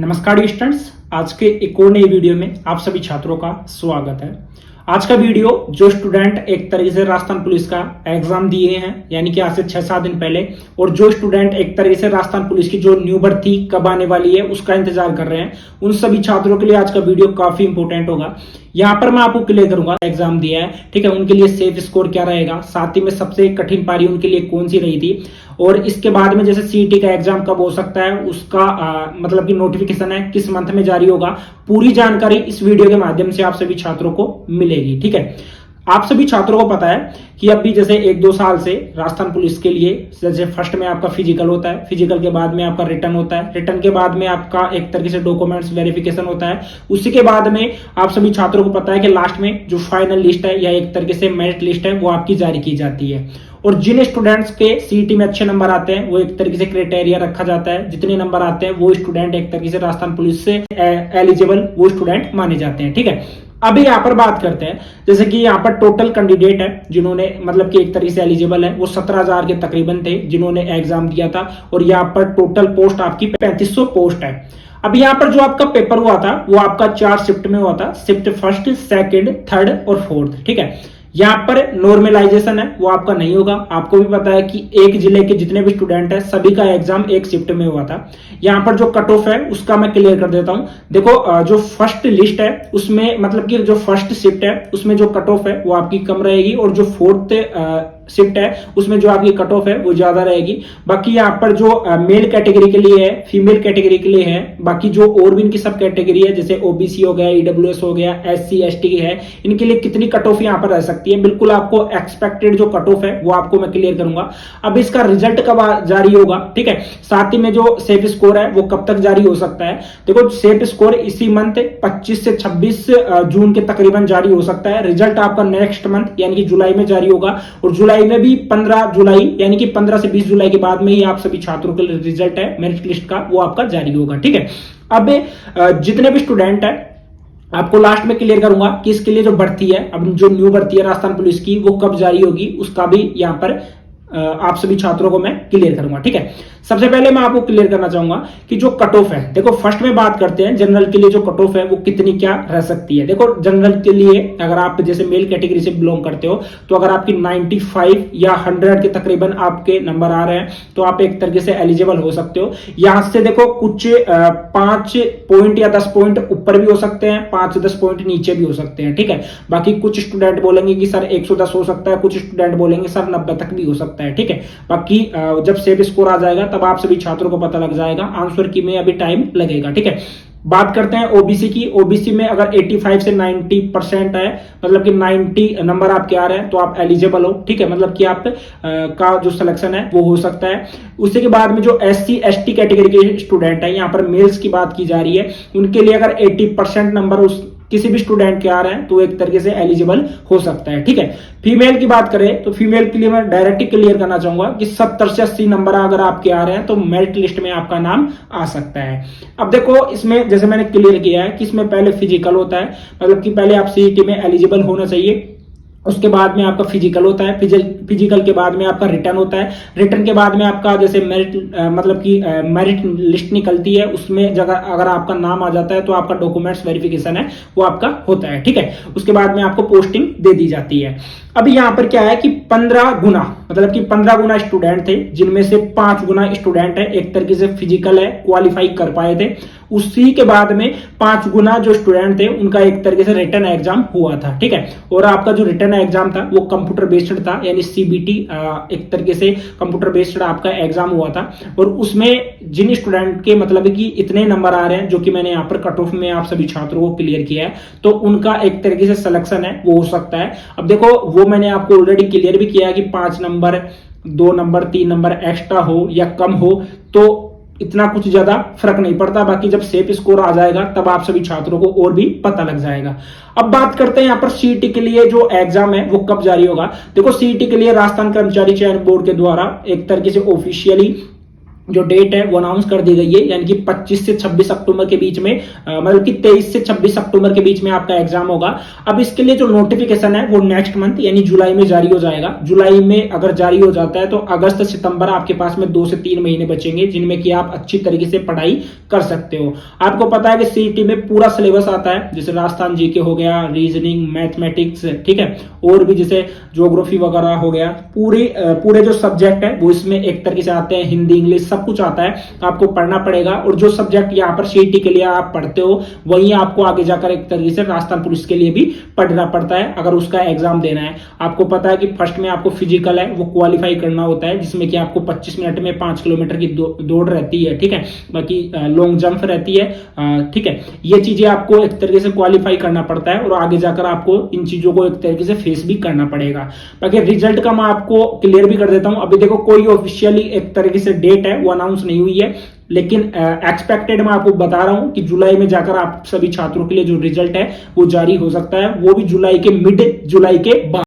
नमस्कार स्टूडेंट्स, आज के एक और नई वीडियो में आप सभी छात्रों का स्वागत है। आज का वीडियो जो स्टूडेंट एक तरीके से राजस्थान पुलिस का एग्जाम दिए हैं, यानी कि आज से 6-7 दिन पहले, और जो स्टूडेंट एक तरीके से राजस्थान पुलिस की जो न्यू भर्ती कब आने वाली है उसका इंतजार कर रहे हैं, उन सभी छात्रों के लिए आज का वीडियो काफी इंपोर्टेंट होगा। यहाँ पर मैं आपको क्लियर करूंगा एग्जाम दिया है, ठीक है, उनके लिए सेफ स्कोर क्या रहेगा, साथ ही में सबसे कठिन पारी उनके लिए कौन सी रही थी, और इसके बाद में जैसे सीईटी का एग्जाम कब हो सकता है, उसका मतलब कि नोटिफिकेशन है किस मंथ में जारी होगा, पूरी जानकारी इस वीडियो के माध्यम से आप सभी छात्रों को मिलेगी। ठीक है, आप सभी छात्रों को पता है कि अभी जैसे 1-2 साल से राजस्थान पुलिस के लिए जैसे फर्स्ट में आपका फिजिकल होता है, फिजिकल के बाद में आपका रिटर्न होता है, रिटर्न के बाद में आपका एक तरीके से डॉक्यूमेंट्स वेरिफिकेशन होता है, उसी के बाद में आप सभी छात्रों को पता है कि लास्ट में जो फाइनल लिस्ट है या एक तरीके से मेरिट लिस्ट है वो आपकी जारी की जाती है। और जिन स्टूडेंट्स के सीईटी में अच्छे नंबर आते हैं वो एक तरीके से क्राइटेरिया रखा जाता है, जितने नंबर आते हैं वो स्टूडेंट एक तरीके से राजस्थान पुलिस से एलिजिबल वो स्टूडेंट माने जाते हैं। ठीक है, अभी यहाँ पर बात करते हैं जैसे कि यहाँ पर टोटल कैंडिडेट है जिन्होंने मतलब कि एक तरीके से एलिजिबल है वो 17,000 के तकरीबन थे जिन्होंने एग्जाम दिया था, और यहाँ पर टोटल पोस्ट आपकी 3500 पोस्ट है। अब यहाँ पर जो आपका पेपर हुआ था वो आपका 4 शिफ्ट में हुआ था, शिफ्ट फर्स्ट, सेकंड, थर्ड और फोर्थ। ठीक है, यहाँ पर नॉर्मलाइजेशन है वो आपका नहीं होगा। आपको भी पता है कि एक जिले के जितने भी स्टूडेंट है सभी का एग्जाम एक शिफ्ट में हुआ था। यहाँ पर जो कट ऑफ है उसका मैं क्लियर कर देता हूं। देखो, जो फर्स्ट लिस्ट है उसमें मतलब कि जो फर्स्ट शिफ्ट है उसमें जो कट ऑफ है वो आपकी कम रहेगी, और जो फोर्थ शिफ्ट है उसमें जो आपकी कट ऑफ है वो ज्यादा रहेगी। बाकी यहाँ पर जो मेल कैटेगरी के लिए है, फीमेल कैटेगरी के लिए है, बाकी जो और भी इनकी सब कैटेगरी है जैसे ओबीसी हो गया, ईडब्ल्यूएस हो गया, एससी एसटी है, इनके लिए कितनी कट ऑफ यहाँ पर रह सकती है, बिल्कुल आपको एक्सपेक्टेड जो कट ऑफ है वो आपको मैं क्लियर करूंगा। अब इसका रिजल्ट कब जारी होगा, ठीक है, साथ ही में जो सेफ स्कोर है वो कब तक जारी हो सकता है। देखो, सेफ स्कोर इसी मंथ 25 से 26 जून के तकरीबन जारी हो सकता है। रिजल्ट आपका नेक्स्ट मंथ यानी कि जुलाई में जारी होगा, और जुलाई में भी 15 जुलाई यानी कि 15 से 20 जुलाई के बाद में ही आप सभी छात्रों के रिजल्ट है मेरिट लिस्ट का वो आपका जारी होगा। ठीक है, अब जितने भी स्टूडेंट है आपको लास्ट में क्लियर करूंगा कि इसके लिए जो भर्ती है, अब जो न्यू भर्ती है राजस्थान पुलिस की वो कब जारी होगी उसका भी यहां पर आप सभी छात्रों को मैं क्लियर करूंगा। ठीक है, सबसे पहले मैं आपको क्लियर करना चाहूंगा कि जो कट ऑफ है, देखो फर्स्ट में बात करते हैं जनरल के लिए जो कट ऑफ है वो कितनी क्या रह सकती है। देखो, जनरल के लिए अगर आप जैसे मेल कैटेगरी से बिलोंग करते हो तो अगर आपकी 95 या 100 के तकरीबन आपके नंबर आ रहे हैं तो आप एक तरीके से एलिजिबल हो सकते हो। यहां से देखो कुछ 5 पॉइंट या 10 पॉइंट ऊपर भी हो सकते हैं, 5-10 पॉइंट नीचे भी हो सकते हैं। ठीक है, बाकी कुछ स्टूडेंट बोलेंगे कि सर 110 हो सकता है, कुछ स्टूडेंट बोलेंगे सर 90 तक भी हो सकता है। ठीक है, बाकी जब सेफ स्कोर आ जाएगा तब आप सभी छात्रों को पता लग जाएगा, आंसर की में अभी टाइम लगेगा। ठीक है, बात करते हैं ओबीसी की। ओबीसी में अगर 85 से 90% है, मतलब कि 90 नंबर आपके आ रहे हैं तो आप एलिजिबल हो। ठीक है, मतलब कि आप का जो सिलेक्शन है वो हो सकता है। उसी के बाद में जो एससी एसटी कैटेगरी के स्टूडेंट है, यहाँ पर मेल्स की बात की जा रही है, उनके लिए अगर 80% नंबर उस किसी भी स्टूडेंट के आ रहे हैं तो एक तरीके से एलिजिबल हो सकता है। ठीक है, फीमेल की बात करें तो फीमेल के लिए मैं डायरेक्टली क्लियर करना चाहूंगा कि 70 से 80 नंबर अगर आपके आ रहे हैं तो मेरिट लिस्ट में आपका नाम आ सकता है। अब देखो, इसमें जैसे मैंने क्लियर किया है कि इसमें पहले फिजिकल होता है, मतलब कि पहले आप सीईटी में एलिजिबल होना चाहिए, उसके बाद में आपका फिजिकल होता है, फिजिकल के बाद में आपका रिटर्न होता है, रिटर्न के बाद में आपका जैसे मेरिट मतलब कि मेरिट लिस्ट निकलती है, उसमें जगह अगर आपका नाम आ जाता है तो आपका डॉक्यूमेंट्स वेरिफिकेशन है वो आपका होता है। ठीक है, उसके बाद में आपको पोस्टिंग दे दी जाती है। अब यहाँ पर क्या है कि 15 गुना मतलब कि 15 गुना स्टूडेंट थे, जिनमें से 5 गुना स्टूडेंट है एक तरीके से फिजिकल है क्वालिफाई कर पाए थे, उसी के बाद में 5 गुना जो स्टूडेंट थे उनका एक तरीके से रिटर्न एग्जाम हुआ था। ठीक है, और आपका जो रिटर्न एग्जाम था वो कंप्यूटर बेस्ड था, यानी सीबीटी एक तरीके से कंप्यूटर बेस्ड आपका एग्जाम हुआ था, और उसमें जिन स्टूडेंट के मतलब कि इतने नंबर आ रहे हैं जो कि मैंने यहाँ पर कट ऑफ में आप सभी छात्रों को क्लियर किया है, तो उनका एक तरीके से सिलेक्शन है वो हो सकता है। अब देखो, वो मैंने आपको ऑलरेडी क्लियर भी किया है कि 5 नंबर 2 नंबर 3 नंबर एक्स्ट्रा हो या कम हो तो इतना कुछ ज्यादा फर्क नहीं पड़ता, बाकी जब सेफ स्कोर आ जाएगा तब आप सभी छात्रों को और भी पता लग जाएगा। अब बात करते हैं यहाँ पर सीईटी के लिए जो एग्जाम है वो कब जारी होगा। देखो, सीईटी के लिए राजस्थान कर्मचारी चयन बोर्ड के द्वारा एक तरीके से ऑफिशियली जो डेट है वो अनाउंस कर दी गई है, यानी कि 25 से 26 अक्टूबर के बीच में, मतलब कि 23 से 26 अक्टूबर के बीच में आपका एग्जाम होगा। अब इसके लिए जो नोटिफिकेशन है वो नेक्स्ट मंथ यानी जुलाई में जारी हो जाएगा। जुलाई में अगर जारी हो जाता है तो अगस्त सितंबर आपके पास में 2 से 3 महीने बचेंगे, जिनमें कि आप अच्छी तरीके से पढ़ाई कर सकते हो। आपको पता है कि सीईटी में पूरा सिलेबस आता है, जैसे राजस्थान जीके हो गया, रीजनिंग, मैथमेटिक्स, ठीक है, और भी जैसे ज्योग्राफी वगैरह हो गया, पूरे जो सब्जेक्ट है वो इसमें एक तरीके से आते हैं, हिंदी, इंग्लिश सब कुछ आता है। आपको पढ़ना पड़ेगा, और जो सब्जेक्ट यहाँ पर सीईटी के लिए आप पढ़ते हो वही आपको आगे जाकर एक तरीके से राजस्थान पुलिस के लिए भी पढ़ना पड़ता है, अगर उसका एग्जाम देना है। आपको पता है कि फर्स्ट में आपको फिजिकल है वो क्वालिफाई करना होता है, जिसमें कि आपको 25 मिनट में 5 किलोमीटर की दौड़ रहती है, ठीक है, बाकी लॉन्ग जंप रहती है, ठीक है। ये चीजें आपको एक तरीके से क्वालिफाई करना पड़ता है, और आगे जाकर आपको इन चीजों को एक तरीके से फेस भी करना पड़ेगा। बाकी रिजल्ट का मैं आपको क्लियर भी कर देता हूं। अभी देखो कोई ऑफिशियली एक तरीके से डेट है वो अनाउंस नहीं हुई है, लेकिन एक्सपेक्टेड मैं आपको बता रहा हूं कि जुलाई में जाकर आप सभी छात्रों के लिए जो रिजल्ट है वो जारी हो सकता है, वो भी जुलाई के मिड जुलाई के बाद।